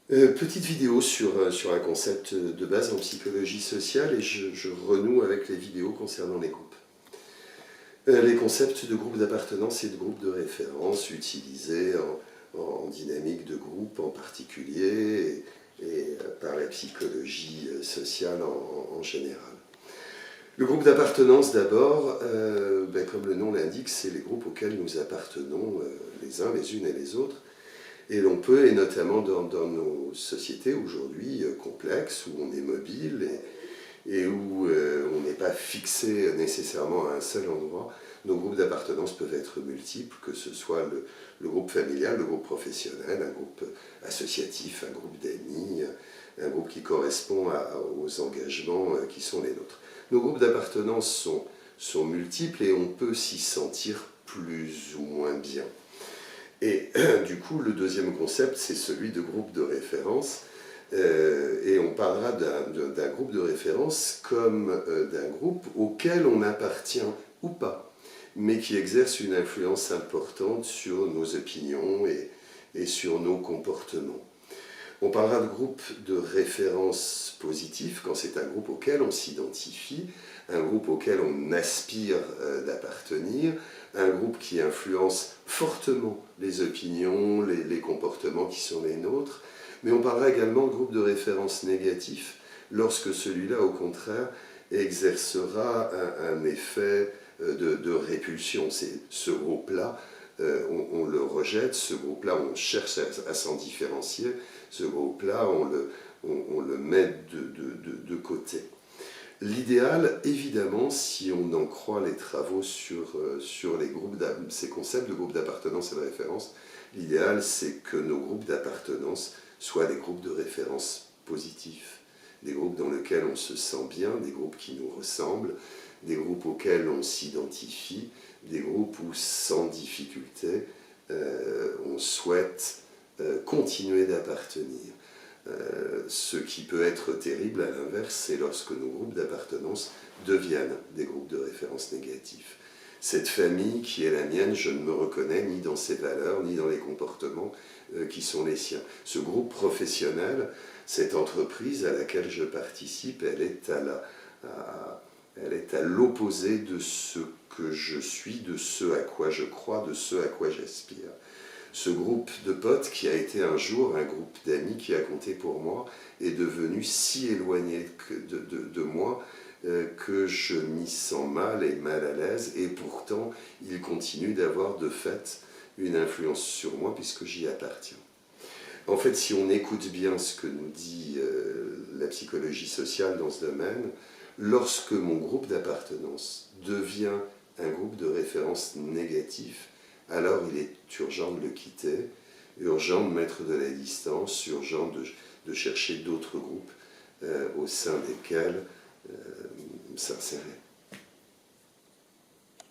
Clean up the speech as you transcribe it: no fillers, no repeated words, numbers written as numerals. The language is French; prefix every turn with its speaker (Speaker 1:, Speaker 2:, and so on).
Speaker 1: Petite vidéo sur un concept de base en psychologie sociale et je renoue avec les vidéos concernant les groupes. Les concepts de groupe d'appartenance et de groupe de référence utilisés en dynamique de groupe en particulier et par la psychologie sociale en général. Le groupe d'appartenance d'abord, comme le nom l'indique, c'est les groupes auxquels nous appartenons les uns, les unes et les autres. Et l'on peut, et notamment dans nos sociétés aujourd'hui complexes, où on est mobile et où on n'est pas fixé nécessairement à un seul endroit, nos groupes d'appartenance peuvent être multiples, que ce soit le groupe familial, le groupe professionnel, un groupe associatif, un groupe d'amis, un groupe qui correspond aux engagements qui sont les nôtres. Nos groupes d'appartenance sont multiples et on peut s'y sentir plus ou moins bien. Et du coup, le deuxième concept, c'est celui de groupe de référence. Et on parlera d'un groupe de référence comme d'un groupe auquel on appartient ou pas, mais qui exerce une influence importante sur nos opinions et sur nos comportements. On parlera de groupe de référence positif quand c'est un groupe auquel on s'identifie, un groupe auquel on aspire d'appartenir, un groupe qui influence fortement les opinions, les comportements qui sont les nôtres. Mais on parlera également de groupe de référence négatif lorsque celui-là, au contraire, exercera un effet de répulsion. C'est ce groupe-là, on le rejette, ce groupe-là, on cherche à s'en différencier, ce groupe-là, on le met de côté. L'idéal, évidemment, si on en croit les travaux sur les groupes ces concepts de groupes d'appartenance et de référence, l'idéal, c'est que nos groupes d'appartenance soient des groupes de référence positifs, des groupes dans lesquels on se sent bien, des groupes qui nous ressemblent, des groupes auxquels on s'identifie, des groupes où, sans difficulté, on souhaite continuer d'appartenir. Ce qui peut être terrible, à l'inverse, c'est lorsque nos groupes d'appartenance deviennent des groupes de référence négatifs. Cette famille qui est la mienne, je ne me reconnais ni dans ses valeurs, ni dans les comportements qui sont les siens. Ce groupe professionnel, cette entreprise à laquelle je participe, elle est à l'opposé de ce que je suis, de ce à quoi je crois, de ce à quoi j'aspire. Ce groupe de potes qui a été un jour un groupe d'amis qui a compté pour moi est devenu si éloigné de moi que je m'y sens mal et mal à l'aise, et pourtant il continue d'avoir de fait une influence sur moi puisque j'y appartiens. En fait, si on écoute bien ce que nous dit la psychologie sociale dans ce domaine, lorsque mon groupe d'appartenance devient un groupe de référence négatif, alors il est urgent de le quitter, urgent de mettre de la distance, urgent de chercher d'autres groupes au sein desquels s'insérer.